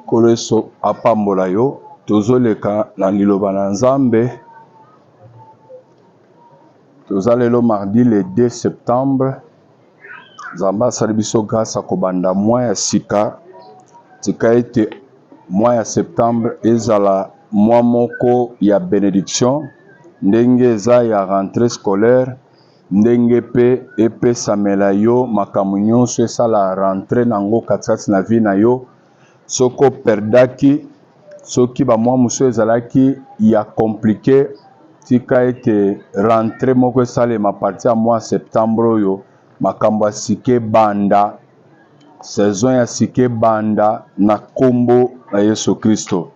Koleso apambola yo tozoleka na liloba na Nzambe. Tozalelo mardi le 2 septembre. Nzamba asali biso grâce akobanda mwa ya sika. Tika ete mwa ya septembre ezala mwa moko ya bénédiction. Ndenge eza ya rentrée scolaire. Ndenge pe epesamela yo makambo nyonso esala rentrée nango katikati na vie na yo. Soko perdaki, soki ba mwa muso ezalaki ya compliqué, tika ete rentrée moko esalema parti ya mwa septembre oyo, makambo ya sike banda, saison ya sike banda na kombo na Yesu Kristo.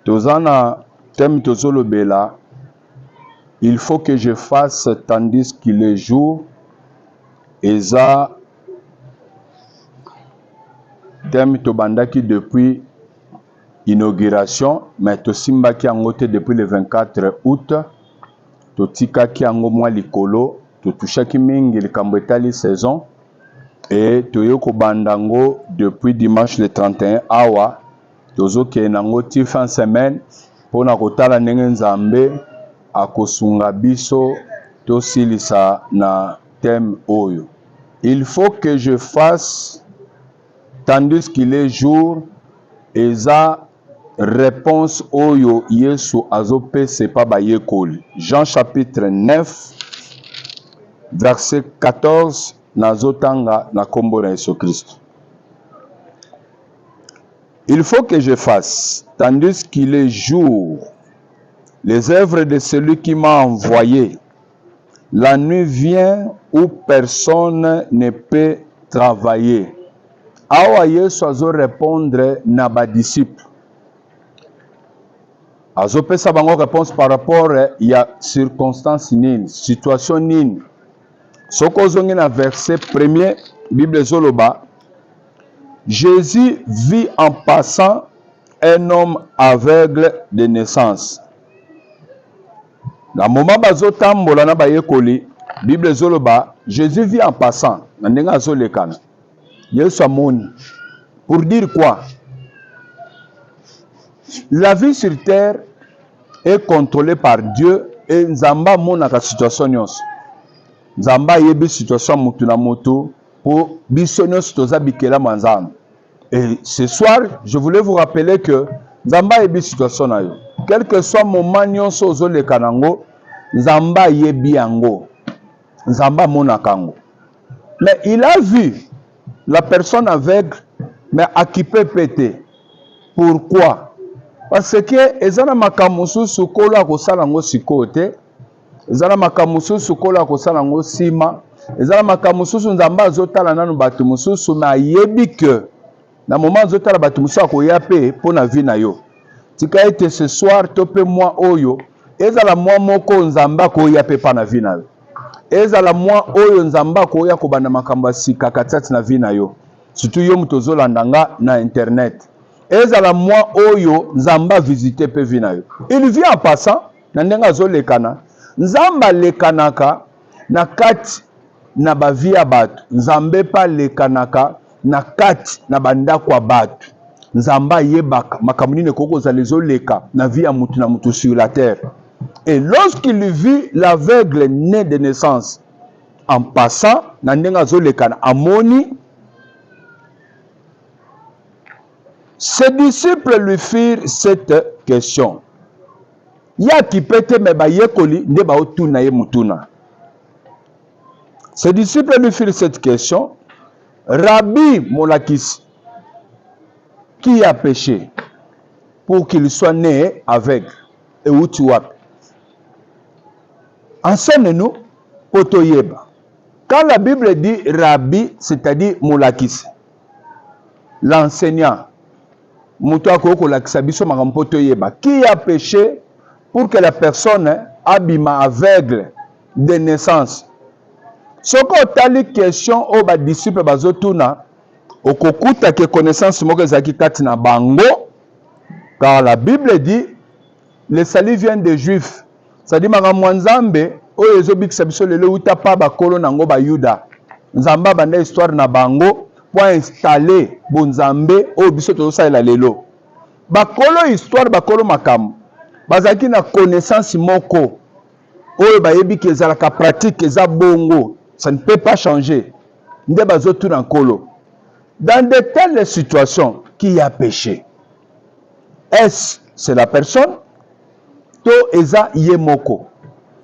Tozana thème tozolobela, il faut que je fasse tandis qu'il est jour. Eza thème tobandaki depuis inauguration, mais tosimbaki yango te depuis le 24 août. Totikaki yango mwa likolo, touchaki mingi likambo etali saison, et toyoko bandango depuis dimanche le 31 awa. Tozoke nango ti fin semaine pona kotala ndenge Nzambe akosunga biso tosilisa na thème oyo. Il faut que je fasse tandis qu'il est jour. Eza réponse oyo Yesu azopese pa bayekoli. Jean chapitre 9 verset 14 nazotanga na kombo na Yesu Christ. Il faut que je fasse tandis qu'il est jour les œuvres de celui qui m'a envoyé. La nuit vient où personne ne peut travailler. Awa Yesu azo répondre na ba disciple. Azo pesa bango réponse par rapport ya circonstance nini, situation nini. Soko zongi na verset premier, Bible zoloba, Jésus vit en passant un homme aveugle de naissance. Na moment bazo tambola na bayekoli, Bible zoloba, Jésus vit en passant. Na ndenga azo lekana. Yesu amoni. Pour dire quoi? La vie sur terre est contrôlée par Dieu et Nzamba monaka situation nyonso. Nzamba yebi situation mutu na moto pour biso nyonso tozabikela manzambe. Et ce soir, je voulais vous rappeler que Nzamba yebi situation na yo. Quel que soit moment nyonso ozoleka nango, Nzamba yebi yango. Nzamba monaka yango. Mais il a vu la personne aveugle, mais à qui peut péter. Pourquoi? Parce que ezana makamusu sukolo akosala ngo sikote, ezana makamusu sukolo akosala ngo sima, ezana makamusu Nzamba azotala nanu batu mususu na yebi que na moment azotala batu mususu akoya pe pona vie na yo. Tika ete ce soir tope moi oyo, ezala moi moko Nzamba koya pe pa na vie na yo. Ezala mwa oyo Nzamba koya kobanda makambo ya sika katikati na vie na yo. Surtout yo mutozolanda nga na internet. Ezala mwa oyo Nzamba visite pe vie na yo. Il vient en passant na ndenga azolekana. Nzamba lekanaka na kati na ba vie ya batu. Nzambe pa lekanaka na kati na bandako ya batu. Nzamba yebaka makambo nini kokozala ezoleka na vie ya mutu na mutu sur la terre. Et lorsqu'il vit l'aveugle né de naissance en passant, Nandenga Zolekana Amoni, ses disciples lui firent cette question. Ya qui pète me ba yekoli ne ba otuna ye mutuna. Ses disciples lui firent cette question. Rabbi Molakis, qui a péché pour qu'il soit né aveugle et où tu as? Enseigne-nous potoyeba. Quand la Bible dit Rabbi, c'est-à-dire Moulakis, l'enseignant, qui a péché pour que la personne abîma aveugle de naissance? Ce qu'on t'a dit question au bas disciple bazotuna, au kokuta ke connaissance moke zaki katina bango, car la Bible dit le salut vient des Juifs. C'est-à-dire makambo Nzambe oyo ezobikisa biso lelo uta pa bakolo nango ba Yuda. Nzamba banda histoire na bango pour installer bonzambe oyo biso tozosalela lelo. bakolo histoire bakolo makambo bazaki na connaissance moko oyo bayebi ke ezalaka pratique eza bongo, ça ne peut pas changer. Nde bazotuna nkolo. Dans de telles situations, qui a péché? Est-ce c'est la personne? To eza ye moko.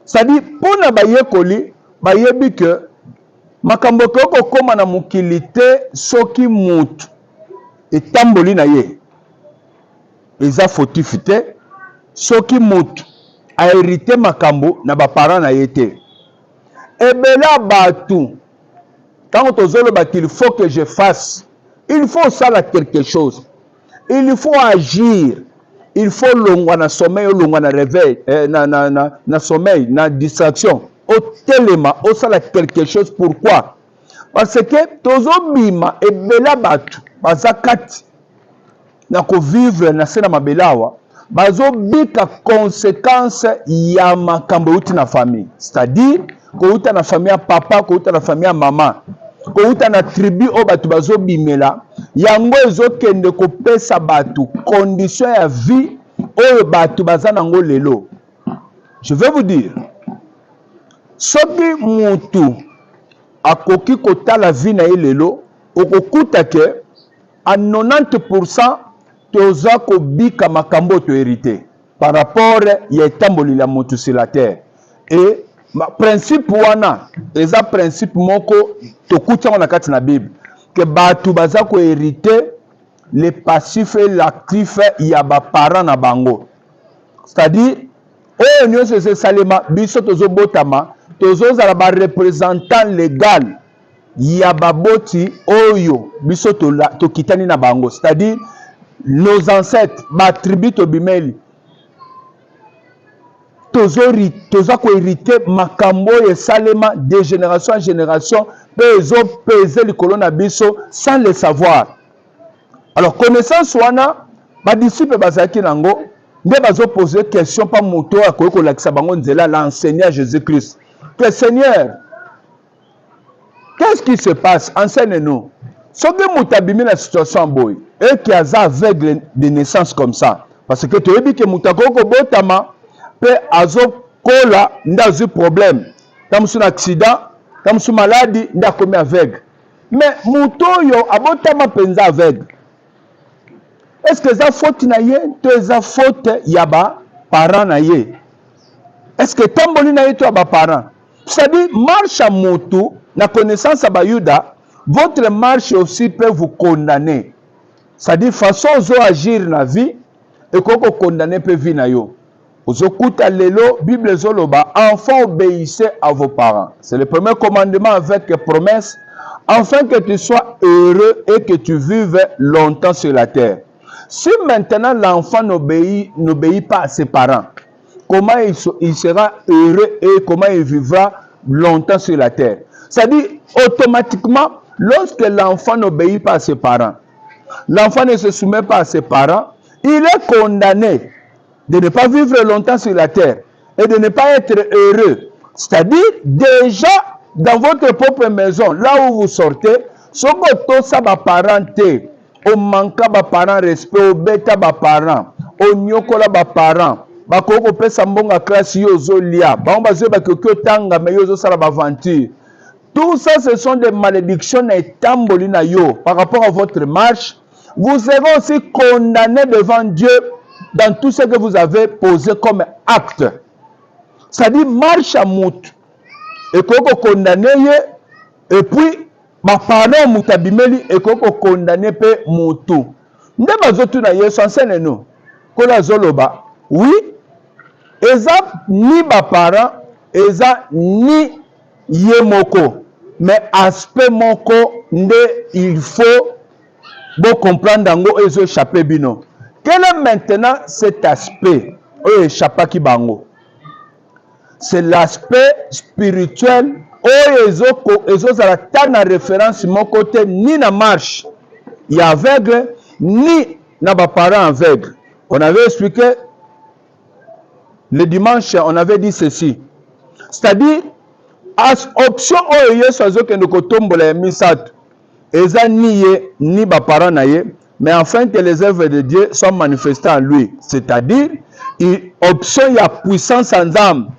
C'est-à-dire, pour na bayekoli, bayebi ke makambo koko koma na mokili te soki mutu etamboli na ye eza fautif te, soki mutu a hérité makambo na baparent na ye te. Ebela batu quand tozoloba qu'il faut que je fasse, il faut ça quelque chose, il faut agir, il faut longwa na sommeil, longwa na réveil, na sommeil, na distraction, au téléma, au sala quelque chose. Pourquoi? Parce que tozo bima ebela batu bazakati na ko vivre na sena mabelawa bazo bika conséquence ya makambo uti na famille, c'est-à-dire ko uta na famille ya papa, ko uta na famille ya mama, ko uta na tribu o batu bazo bimela yango ezokende kopesa batu condition ya vie oyo batu baza nango lelo. Je vais vous dire, soki mutu akoki kotala vie na ye lelo, okokuta ke à 90% toza kobika makambo to hérité par rapport ya etamboli la mutu sur la terre. Et principe wana eza principe moko tokuti na kati na Bible que batu baza ko hérité les passifs et l'actif ya ba parents na bango. C'est-à-dire oyo nyonso se salema biso tozo botama tozo zala ba représentant légal ya baboti oyo biso to kitani na bango. C'est-à-dire nos ancêtres ba tribu to bimeli toza ko hérité makambo ya salema de génération en génération pe zo peser likolo na biso sans le savoir. Alors connaissance wana ba disciple bazaki nango nde bazo poser question pa moto akoki kolakisa bango nzela l'enseignant Jésus-Christ. Que Seigneur, qu'est-ce qui se passe? Enseigne-nous. Soki moto abimi na situation boy et qui a aveugle de naissance comme ça, parce que toyebi ke moto akoki kobotama pe azo kola nde azwi problème, tamusu na accident, tamusu maladie nde akomi aveugle. Mais moto oyo abotama penza aveugle, est-ce que ça faute na ye to eza faute ya ba parent na ye? Est-ce que tamboli na ye to ba parent? C'est-à-dire marche à moto na connaissance à bayuda, votre marche aussi peut vous condamner. C'est-à-dire façon zo agir na vie et koko condamner peut vie na yo. Ozokuta lelo Bible zoloba enfants obéissez à vos parents. C'est le premier commandement avec promesse afin que tu sois heureux et que tu vives longtemps sur la terre. Si maintenant l'enfant n'obéit pas à ses parents, comment il sera heureux et comment il vivra longtemps sur la terre? C'est-à-dire, automatiquement, lorsque l'enfant n'obéit pas à ses parents, l'enfant ne se soumet pas à ses parents, il est condamné de ne pas vivre longtemps sur la terre et de ne pas être heureux. C'est-à-dire, déjà, dans votre propre maison, là où vous sortez, ce que ça va parenté, au manka ba parent respect, au bêta ba parent, au nyokola ba parent, ba koko pesa mbonga classe yozo lia, ba omba zeba koko tanga me yozo sala ba aventure. Tout ça, ce sont des malédictions et tamboli na yo par rapport à votre marche. Vous serez aussi condamné devant Dieu dans tout ce que vous avez posé comme acte. C'est-à-dire marche à mout et koko condamné et puis ma parent mutabimeli et koko condamné pe mutu. Nde bazotu na Yesu enseigne nous. Kola zoloba, oui, eza ni ba parent, eza ni ye moko, mais aspect moko nde il faut bon comprendre dango ezo échapper bino. Quel est maintenant cet aspect oyo échappaki bango? C'est l'aspect spirituel oyo ezozala ta na référence mon côté ni na marche ya aveugle ni na ba parents aveugles. On avait expliqué le dimanche, on avait dit ceci, c'est-à-dire as option oyo Yesu azokende kotombola ya misato eza ni ye ni ba parents na ye, mais afin que les œuvres de Dieu soient manifestées en lui. C'est-à-dire, option ya puissance en âme.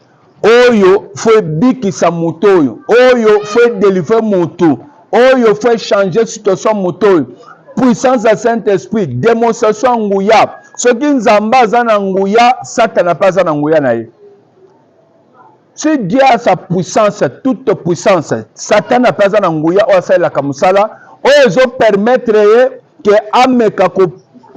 Oyo faut bikisa moto oyo. Oyo faut délivrer moto. Oyo faut changer situation moto. Puissance de Saint-Esprit, démonstration nguya. Ce qui nzamba zana nguya, Satan n'a pas zana nguya na ye. Si Dieu a sa puissance, toute puissance, Satan n'a pas zana nguya o sa la kamusala, oyo permettre que ameka ko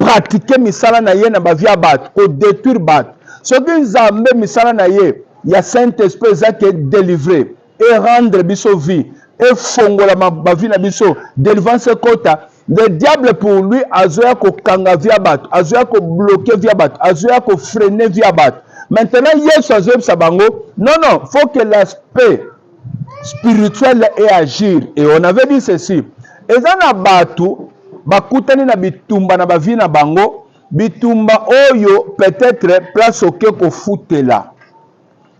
pratiquer misala na ye na ba via bat, ko détruire bat. Ce qui nzambe misala na ye, ya Saint-Esprit za ke délivrer et rendre biso vie et fongola ma vie na biso, délivrance kota. Le diable pour lui azoya ko kanga via bat, azoya ko bloquer via bat, azoya ko freiner via bat. Maintenant Yesu azoya sabango. Non, faut que l'aspect spirituel ait agir. Et on avait dit ceci. Ezana batu bakutani na bitumba na bavi na bango, bitumba oyo peut-être place oke ko futela.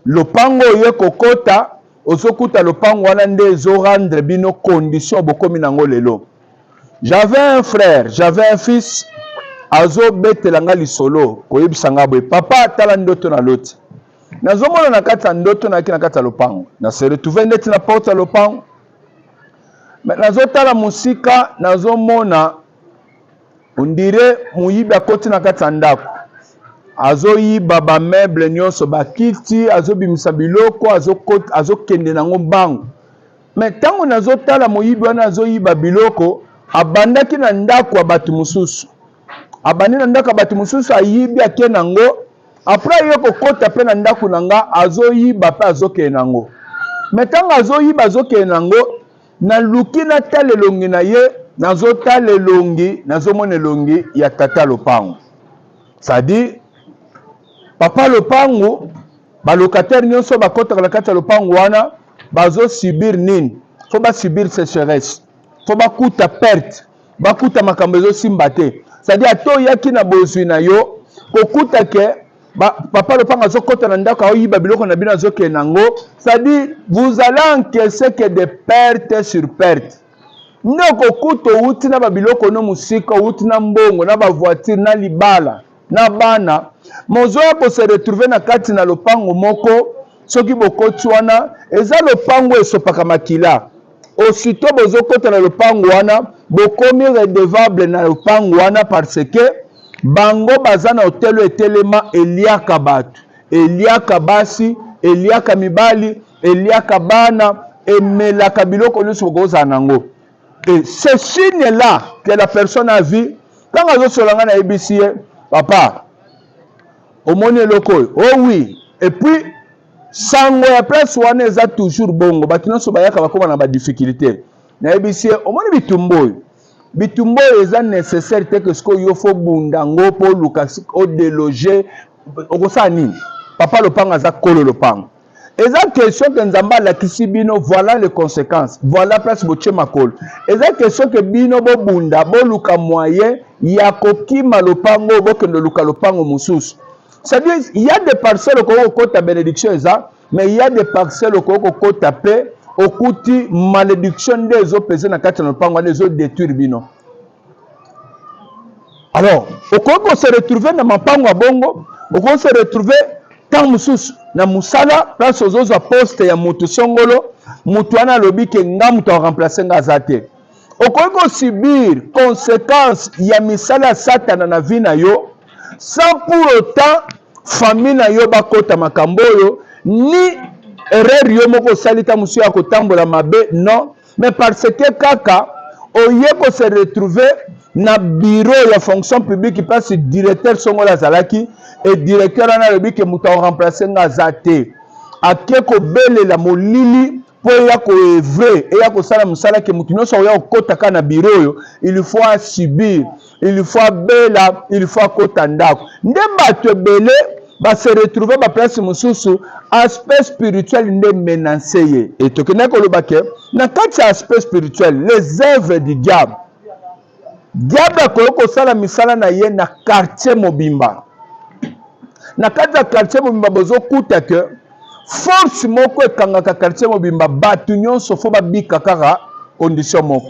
Lopango oyo kokota, ozokuta lopango wana nde ezo rendre bino condition bokomi nango lelo. J'avais un frère, j'avais un fils, azo betelanga lisolo, koyebisanga boye, papa tala ndoto na loti. Nazomona na kati ya ndoto na kati ya lopango. Na se retrouver ndeti na porte ya lopango. Mais nazotala musika, nazomona ondire muyibi akoti na kati ya ndako. Azo yiba ba meuble nyonso bakiti, azo bimisa biloko, azo kende nango bango. Mais tango nazotala muyibi wana azo yiba biloko, abandaki na ndako ya bato mususu. Abandi na ndako ya bato mususu ayibi ake nango. Après yo kokota pe na ndako nanga azo yiba pe azoke nango. Metanga azo yiba azoke nango na luki na talelongi na ye nazo talelongi nazo mona longi ya tata lopango. Ça dit papa lopango ba locataire nyonso bakota na kati ya lopango wana bazo subir nini? Faut ba subir sécheresse. Faut bakuta perte, bakuta makambo ezo simba te. C'est-à-dire ato yaki na bozwi na yo kokuta ke papa le panga zokota na ndako ayiba biloko na bina zoke nango. C'est-à-dire vous allez encaisser que des pertes sur pertes. Ndoko kuto uti na babiloko no musika uti na mbongo na ba voiture na libala na bana mozoya ko se retrouver na kati na lopango moko soki bokoti wana eza lopango esopaka makila. Aussitôt bozokota na lopango wana bokomi redevable na lopango wana parce que bango baza na hotelo etelema eliaka batu, eliaka basi, eliaka mibali, eliaka bana, emelaka biloko nyonso bokozala nango. Et ce signe là que la personne a vu quand azosolanga na ebisi ye papa omoni eloko oyo. Oh oui, et puis sango ya place wana eza toujours bongo bato nyonso bayaka bakoma na badifficulté na ebisi ye omoni bitumba oyo. Bitumba oyo eza nécessaire te que sikoyo yo fo bunda ngo mpo luka odeloge okosala nini. Papa lopango aza kolo lopango. Eza question que nzamba alakisi bino, voilà les conséquences, voilà place botie makolo. Eza question que bino bobunda boluka moyen ya kokima lopango bokende luka lopango mususu. C'est-à-dire, il y a des parcelles au côté bénédiction, mais il y a des parcelles au côté paix, au côté malédiction des autres personnes qui ont des autres détruire bino. Alors, au côté se retrouver dans ma pango à bongo, au côté se retrouver tant musus na musala place aux autres postes ya mutu songolo, mutu ana lobi ke ngam to remplacer ngazate. Au côté subir conséquences ya misala Satan na vie na yo. Sans pour autant famille na yo bakota makambo yo ni erreur yo moko salita musu ya kotambola mabe non, mais parce que kaka oye ko se retrouver na bureau ya fonction publique passe directeur songola zalaki et directeur ana lobi ke muto remplacer ngazate akeko bele la molili po ya ko evre et ya ko sala musala ke mutu nyonso ya kokota kana bureau yo il faut subir. Il faut bela, il faut kota ndako. Nde bato belé ba se retrouver ba place mususu aspect spirituel nde menacé. Et to kena ko lobake na kati aspect spirituel les œuvres du diable. Diable ko sala misala na ye na quartier mobimba. Na kati ya quartier mobimba bozo kuta ke force moko ekanga ka quartier mobimba bato nyonso fo ba bika kaka condition moko.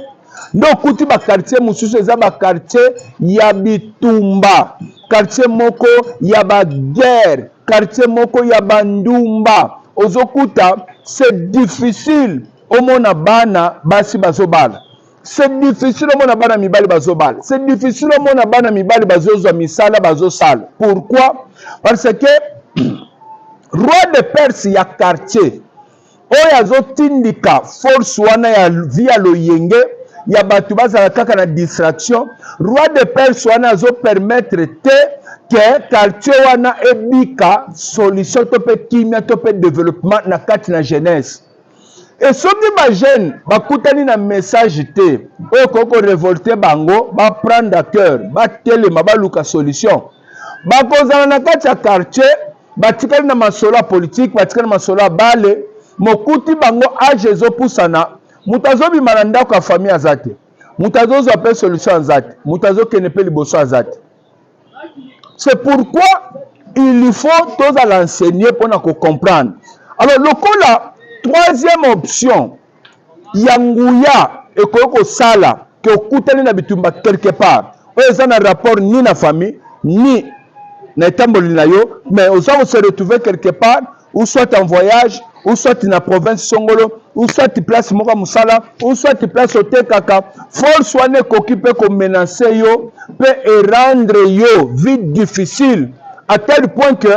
Donc kuti ba quartier mususu eza ba quartier ya bitumba, quartier moko ya ba guerre, quartier moko ya bandumba. Ozokuta c'est difficile omona bana basi bazobala. C'est difficile omona bana mibali bazobala. C'est difficile omona bana mibali bazozwa misala bazosala. Pourquoi? Parce que roi de Perse ya quartier oyo azotindika force wana ya via loyenge ya batu bazala kaka na distraction. Roi de Perse wana azo permettre te que quartier wana ebika solution to pe kimia to pe développement na kati na jeunesse. Et soki ba jeune bakutani na message te oyo koko révolter bango ba prendre à cœur ba telema ba luka solution bakozala na kati ya quartier batikali na masolo ya politique batikali na masolo ya bale mokuti bango age ezopusana mutu azobima na ndako ya famille aza te mutu azozwa pe solution aza te mutu azokende pe liboso aza te. C'est pourquoi il faut tozala enseigner mpona kocomprendre. Alors lokola troisième option ya nguya ekoki kosala ke okutani na bitumba quelque part oyo eza na rapport ni na famille ni na etamboli na yo, mais oza se retrouver quelque part ou soit en voyage ou soit na province songolo ou soit place moko musala ou soit place otekaka force wana ekoki mpe komenace yo mpe erendre yo vie difficile à tel point que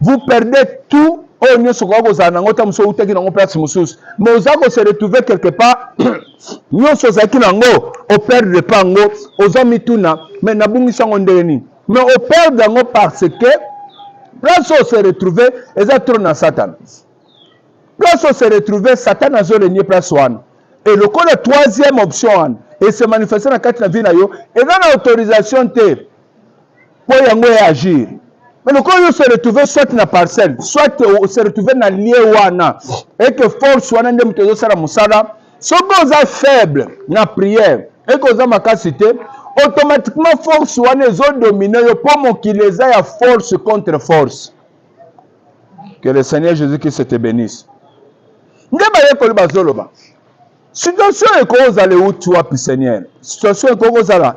vous perdez tout oyo nyonso koka kozala nango ta mosu outaki nango place mosusu, mais oza se retrouver quelque part nyonso ozalaki nango operdre pa yango oza mituna mais nabungisi yango ndenge nini, mais operdre yango parce que place oyo se retrouver eza trop na Satan. Place où se retrouver Satan a régné place wana. Et le coup de troisième option et se manifester dans quatre vie na yo et dans l'autorisation te pour yango agir. Mais le coup de se retrouver soit na parcelle, soit se retrouver na lié wana et que force wana ndem tezo sala musala, so goza faible na prière et que za makasité automatiquement force wana zo dominer yo pour mokileza ya force contre force. Que le Seigneur Jésus-Christ te bénisse. Ndeba yekoli bazoloba situation ekozala euti wapi Seigneur, situation ekozala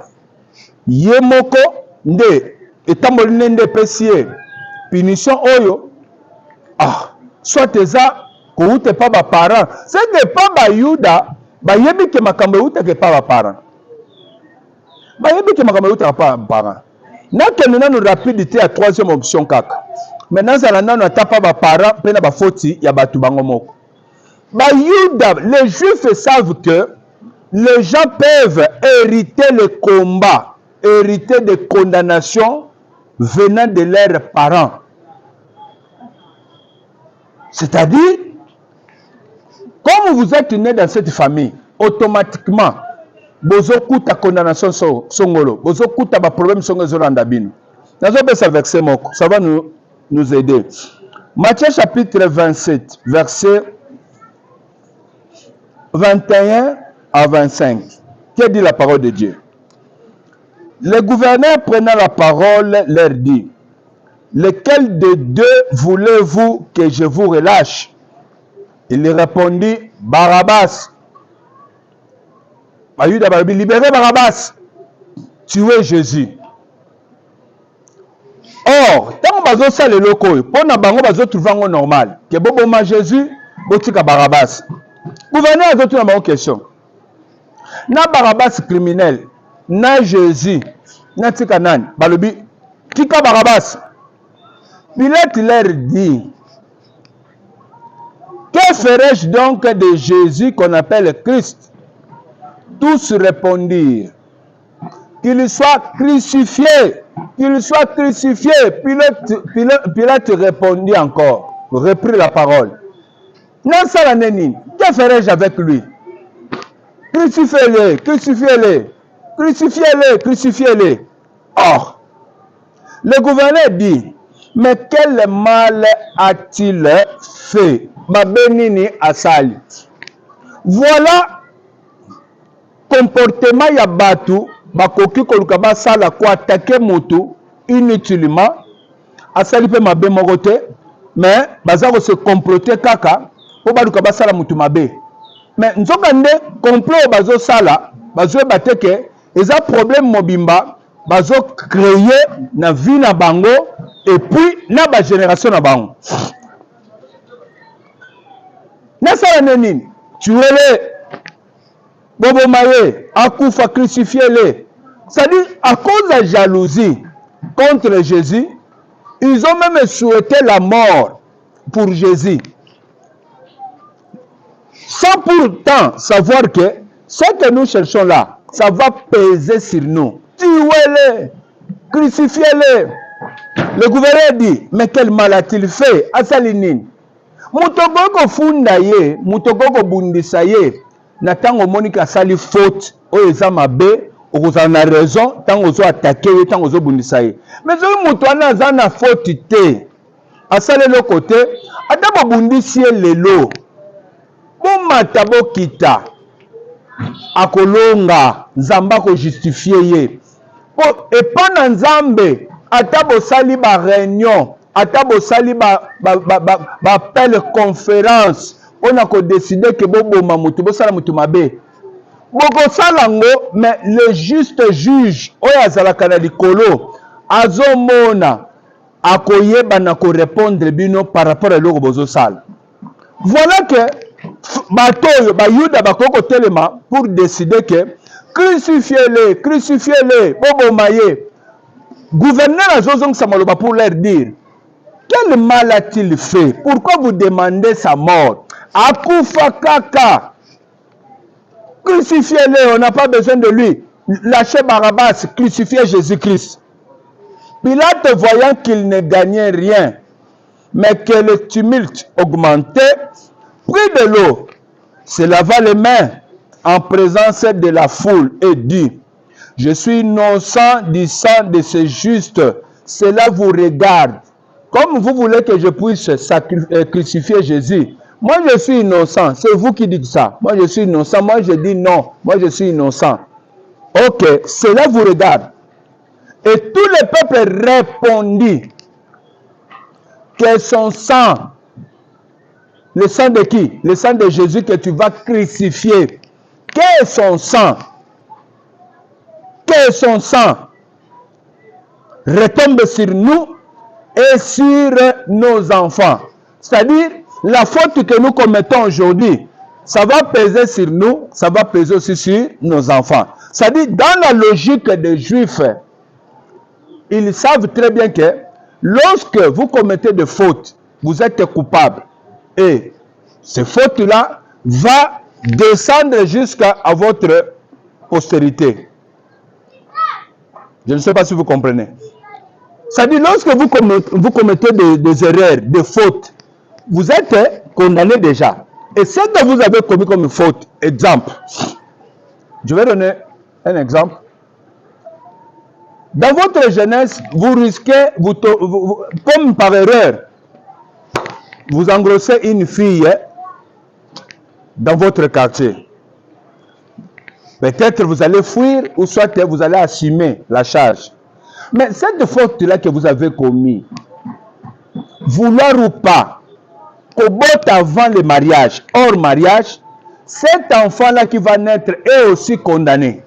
ye moko nde etamboli nde epesi ye punition oyo soit eza koute pa baparent c'est que pa bayuda bayebi ke makambo eutake pa baparent bayebi ke makambo eutaka pa baparent nakende nano rapidité ya troisième option kaka mais nazala nano ata pa baparent mpe na bafoti ya bato bango moko. Les Juifs savent que les gens peuvent hériter le combat, hériter des condamnations venant de leurs parents. C'est-à-dire, comme vous êtes né dans cette famille, automatiquement, vous avez une condamnation songolo, vous avez un problème songolo andabino. Nous avons ce verset, ça va nous aider. Matthieu chapitre 27, verset 21 à 25. Que dit la parole de Dieu? Le gouverneur prenant la parole leur dit: lequel des deux voulez-vous que je vous relâche? Il répondit: Barabbas. Libérez Barabbas, tuez Jésus. Or, tant que vous avez le loco, pour nous trouver normal, que vous Jésus, vous avez Barabbas. Gouverneur a d'autres une question. Na Barabbas criminel, na Jésus, na Tikanan, Balobi, Kika Barabbas. Pilate leur dit: que ferais-je donc de Jésus qu'on appelle Christ? Tous répondirent: qu'il soit crucifié, qu'il soit crucifié. Pilate répondit encore, reprit la parole: non, ça n'est que ferais-je avec lui? Crucifiez-le, crucifiez-le, crucifiez-le, crucifiez-le. Or, le gouverneur dit: mais quel mal a-t-il fait? Babenini asali. Voilà comportement ya batu bakoki koluka basala ko attaquer moto inutilement asali pe mabe moko te, mais baza ko se comploter kaka po baluka basala mutu mabe. Mais nzoka nde complot bazo sala bazo bateke eza problème mobimba bazo créer na vie na bango et puis na ba génération na bango. Na sala nini? Tuele Bobo Maye, akufa crucifié les. C'est-à-dire à cause de la jalousie contre Jésus, ils ont même souhaité la mort pour Jésus. Sans pourtant savoir que ce que nous cherchons là, ça va peser sur nous. Tuez-les, crucifiez-les. Le gouverneur dit, mais quel mal a-t-il fait à Salinine? Mutogoko fundaye, mutogoko bundisaye, na tango monika sali faute, o ezama be, okuzana raison, tango zo attaqué, tango zo bundisaye. Mais zo mutuana zana faute te, asale le côté, atabo bundisiye lelo, bon matabo kita, akolonga, zamba ko justifié ye. Et pendant Nzambe, atabo sali ba réunion, atabo sali ba appel conférence, on a décidé que bobo mamutu, bo sala mutu mabe. Boko salango, mais le juste juge, oya zala kanali kolo, azomona, akoyeba na ko répondre bino par rapport à l'oko bozo sala. Voilà que, batoyo, bayuda bakoko telema, pour décider que, crucifiez-les, crucifiez-les, bobo maye. Gouverneur Azozong Samaloba pour leur dire, quel mal a-t-il fait? Pourquoi vous demandez sa mort? Akufa kaka. Crucifiez-le, on n'a pas besoin de lui. Lâchez Barabbas, crucifiez Jésus-Christ. Pilate, voyant qu'il ne gagnait rien, mais que le tumulte augmentait, prit de l'eau, se lava les mains en présence de la foule et dit, je suis innocent du sang de ce juste, cela vous regarde. Comme vous voulez que je puisse crucifier Jésus, moi je suis innocent, c'est vous qui dites ça. Moi je suis innocent, moi je dis non, moi je suis innocent. Ok, cela vous regarde. Et tout le peuple répondit que son sang, le sang de qui? Le sang de Jésus que tu vas crucifier. Que son sang, que son sang retombe sur nous et sur nos enfants. C'est-à-dire, la faute que nous commettons aujourd'hui, ça va peser sur nous, ça va peser aussi sur nos enfants. C'est-à-dire, dans la logique des Juifs, ils savent très bien que lorsque vous commettez des fautes, vous êtes coupable. Et ces fautes-là vont descendre jusqu'à votre postérité. Je ne sais pas si vous comprenez. C'est-à-dire, lorsque vous commettez des erreurs, des fautes, vous êtes condamné déjà. Et ce que vous avez commis comme faute, exemple, je vais donner un exemple. Dans votre jeunesse, vous risquez, comme par erreur, vous engrossez une fille dans votre quartier. Peut-être vous allez fuir ou soit vous allez assumer la charge. Mais cette faute-là que vous avez commise, vouloir ou pas, qu'au avant le mariage, hors mariage, cet enfant-là qui va naître est aussi condamné.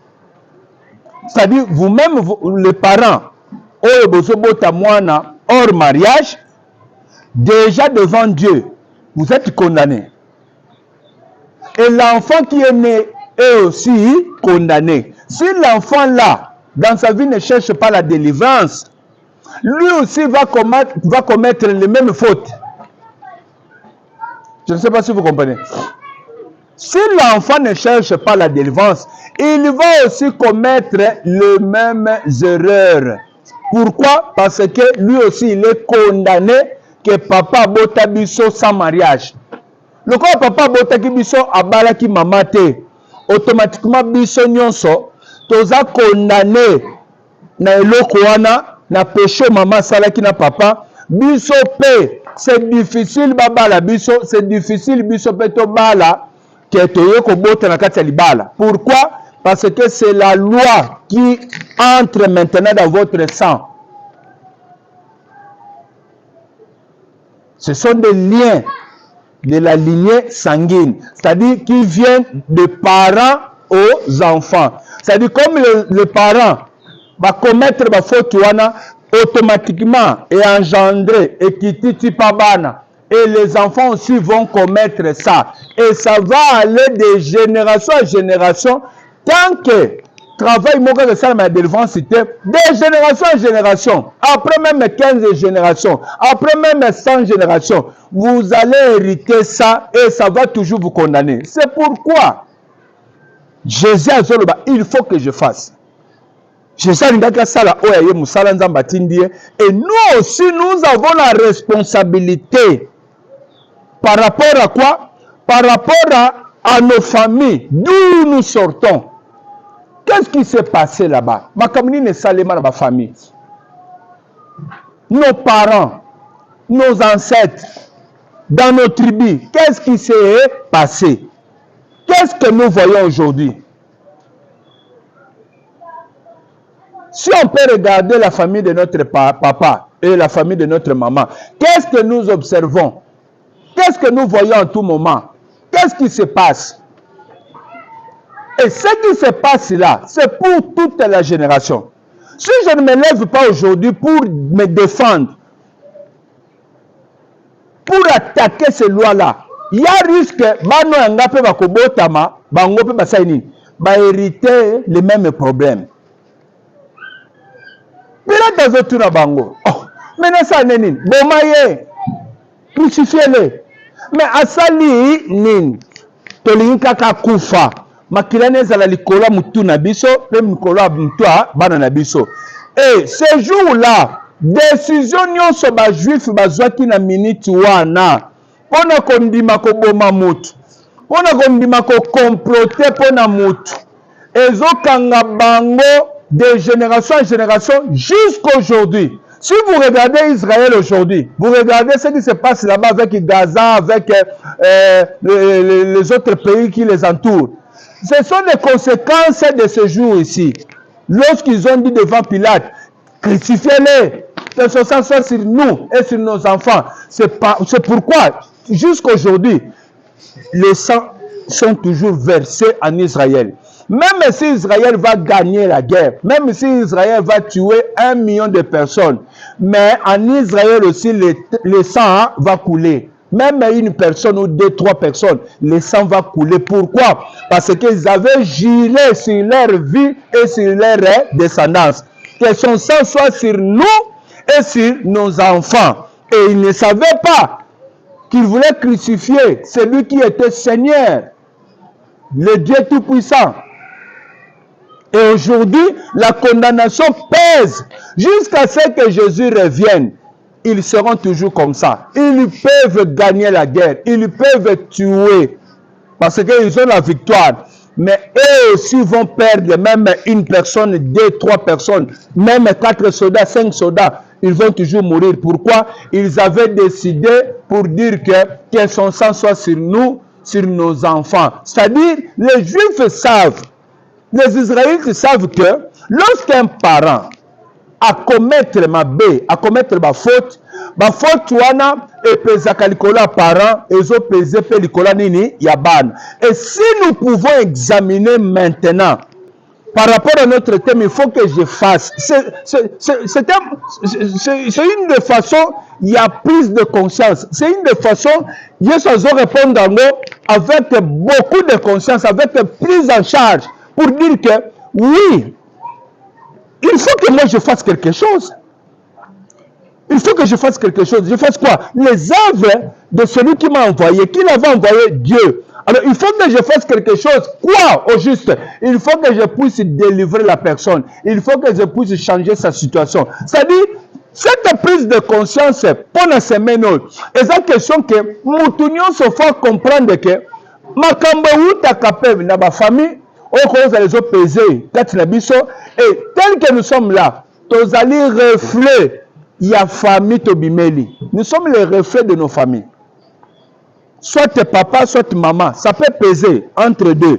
C'est-à-dire, vous-même, les parents, hors mariage, déjà devant Dieu, vous êtes condamné. Et l'enfant qui est né est aussi condamné. Si l'enfant-là, dans sa vie, ne cherche pas la délivrance, lui aussi va commettre les mêmes fautes. Je ne sais pas si vous comprenez. Si l'enfant ne cherche pas la délivrance, il va aussi commettre les mêmes erreurs. Pourquoi? Parce que lui aussi, il est condamné que papa bota biso sans mariage. Le quoi papa bota ki biso abala ki mamate, automatiquement biso nyonso, toza condamné na eloko wana, na péché maman salaki na papa, biso pe, c'est difficile babala biso, c'est difficile biso pe to bala, que toye ko bota na kati ya libala. Pourquoi? Parce que c'est la loi qui entre maintenant dans votre sang. Ce sont des liens de la lignée sanguine, c'est-à-dire qui viennent de parents aux enfants. C'est-à-dire comme les parents va commettre la faute automatiquement et engendrer et quitter Pabana. Et les enfants aussi vont commettre ça. Et ça va aller de génération en génération tant que travail moka de ça ma délivrance c'était de génération en génération. Après même 15 générations, après même 100 générations, vous allez hériter ça et ça va toujours vous condamner. C'est pourquoi Jésus a dit, il faut que je fasse. Jésus a dit, et nous aussi, nous avons la responsabilité. Par rapport à quoi? Par rapport à nos familles, d'où nous sortons. Qu'est-ce qui s'est passé là-bas? Ma famille n'est seulement ma famille. Nos parents, nos ancêtres, dans nos tribus, qu'est-ce qui s'est passé? Qu'est-ce que nous voyons aujourd'hui? Si on peut regarder la famille de notre papa et la famille de notre maman, qu'est-ce que nous observons? Qu'est-ce que nous voyons en tout moment? Qu'est-ce qui se passe? Et ce qui se passe là, c'est pour toute la génération. Si je ne me lève pas aujourd'hui pour me défendre, pour attaquer ces lois-là, il y a risque que hériter les mêmes problèmes. Maintenant ça n'est pas crucifiez-les. Mais asali nin tolinka kakufa makilane zala likola mutu na biso pe mikola mutwa bana na biso. Et ce jour-là, décision nyonso ba juif bazwaki na minute wana pona kondima ko boma mutu, pona kondima ko comploter pona mutu, ezokanga bango de génération en génération jusqu'à aujourd'hui. Si vous regardez Israël aujourd'hui, vous regardez ce qui se passe là-bas avec Gaza, avec les autres pays qui les entourent. Ce sont les conséquences de ce jour ici. Lorsqu'ils ont dit devant Pilate, crucifiez-les, que ce soit sur nous et sur nos enfants. C'est pourquoi, jusqu'à aujourd'hui, les sangs sont toujours versés en Israël. Même si Israël va gagner la guerre, même si Israël va tuer 1 million de personnes, mais en Israël aussi, le sang va couler. Même une personne ou 2-3 personnes, le sang va couler. Pourquoi? Parce qu'ils avaient juré sur leur vie et sur leur descendance. Que son sang soit sur nous et sur nos enfants. Et ils ne savaient pas qu'ils voulaient crucifier celui qui était Seigneur, le Dieu Tout-Puissant. Et aujourd'hui, la condamnation pèse jusqu'à ce que Jésus revienne. Ils seront toujours comme ça. Ils peuvent gagner la guerre. Ils peuvent tuer. Parce qu'ils ont la victoire. Mais eux aussi vont perdre même une personne, 2-3 personnes, même 4 soldats, 5 soldats. Ils vont toujours mourir. Pourquoi? Ils avaient décidé pour dire que son sang soit sur nous, sur nos enfants. C'est-à-dire, les Juifs savent, les Israélites savent que lorsqu'un parent a commettre a commettre ma faute wana epezaka likola parent ezo peze pe likola nini ya bana. Et si nous pouvons examiner maintenant par rapport à notre thème, il faut que je fasse. C'est une des façons, il y a prise de conscience. C'est une des façons, Jésus a répondu avec beaucoup de conscience, avec prise en charge, pour dire que oui, il faut que moi je fasse quelque chose. Il faut que je fasse quelque chose. Je fasse quoi? Les œuvres de celui qui m'a envoyé, qui l'avait envoyé, Dieu. Alors, il faut que je fasse quelque chose. Quoi, au juste? Il faut que je puisse délivrer la personne. Il faut que je puisse changer sa situation. C'est-à-dire, cette prise de conscience, pour la semaine, et la question que nous se faut comprendre que makambo uta kapeb na ba famille, on commence à les opposer, et tel que nous sommes là, tous allés reflets. Il y a famille Tobimeli. Nous sommes les reflets de nos familles. Soit papa, soit maman. Ça peut peser entre deux.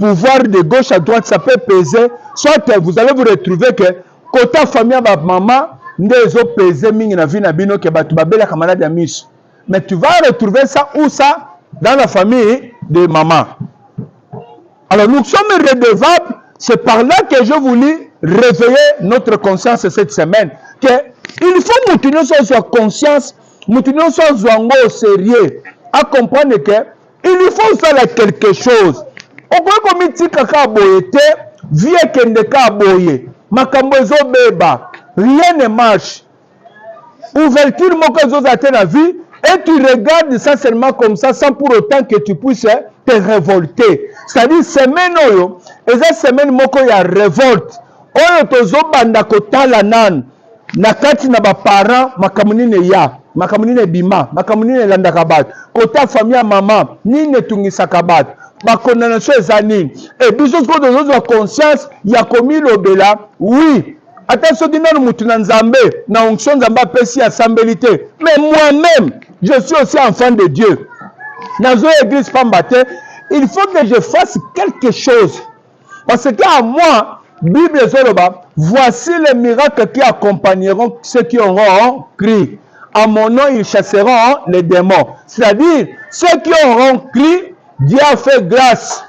Pouvoir de gauche à droite, ça peut peser. Soit vous allez vous retrouver que côté famille à maman, ndezo peser mingi na vie na bino ke batu babela kamalade ya miso. Mais tu vas retrouver ça où ça? Dans la famille de maman. Alors nous sommes redevables. C'est par là que je voulais réveiller notre conscience cette semaine. Que il faut nous tenir sur conscience, nous tenir sur au sérieux, à comprendre que il faut faire quelque chose. On peut commettre kaka boyete, vie kende ka boye, makambo beba, rien ne marche. Ouverture moko zozate la vie, et tu regardes ça seulement comme ça, sans pour autant que tu puisses te révolter. C'est-à-dire, semaine oyo, et cette semaine moko ya révolte, oyo tozo banda kotala nan, nakati na ba parents, makamunine ya, makamunine bima, makamunine landakabat, kota famille ya mama, nine tungisakabat, ba condamnation eza nini. Et biso ko tozo conscience ya komi lobela, oui. Attention, na onction nzambe apesi assemblée te. Mais moi-même, je suis aussi enfant de Dieu. Dans une église pambate, il faut que je fasse quelque chose. Parce qu'à moi, Bible Zoloba, voici les miracles qui accompagneront ceux qui auront crié. À mon nom, ils chasseront les démons. C'est-à-dire, ceux qui auront crié, Dieu a fait grâce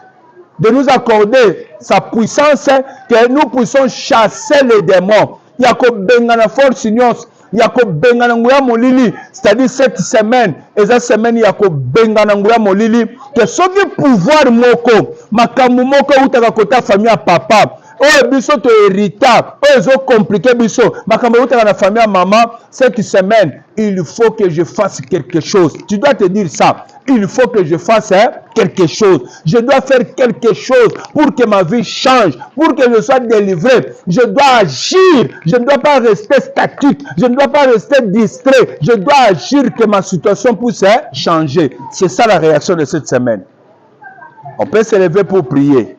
de nous accorder sa puissance, que nous puissions chasser les démons. Il y a que Bengana force union, il y a que Bengana nguya molili, c'est-à-dire cette semaine, et cette semaine, il y a que Bengana nguya molili, que ce qui pouvoir moko, makamu moko utaka kota famille à papa, oh biso to hérita, oh zo compliqué biso, makamu utaka na famille à maman, cette semaine, il faut que je fasse quelque chose. Tu dois te dire ça. Il faut que je fasse quelque chose. Je dois faire quelque chose pour que ma vie change, pour que je sois délivré. Je dois agir. Je ne dois pas rester statique. Je ne dois pas rester distrait. Je dois agir que ma situation puisse changer. C'est ça la réaction de cette semaine. On peut se lever pour prier.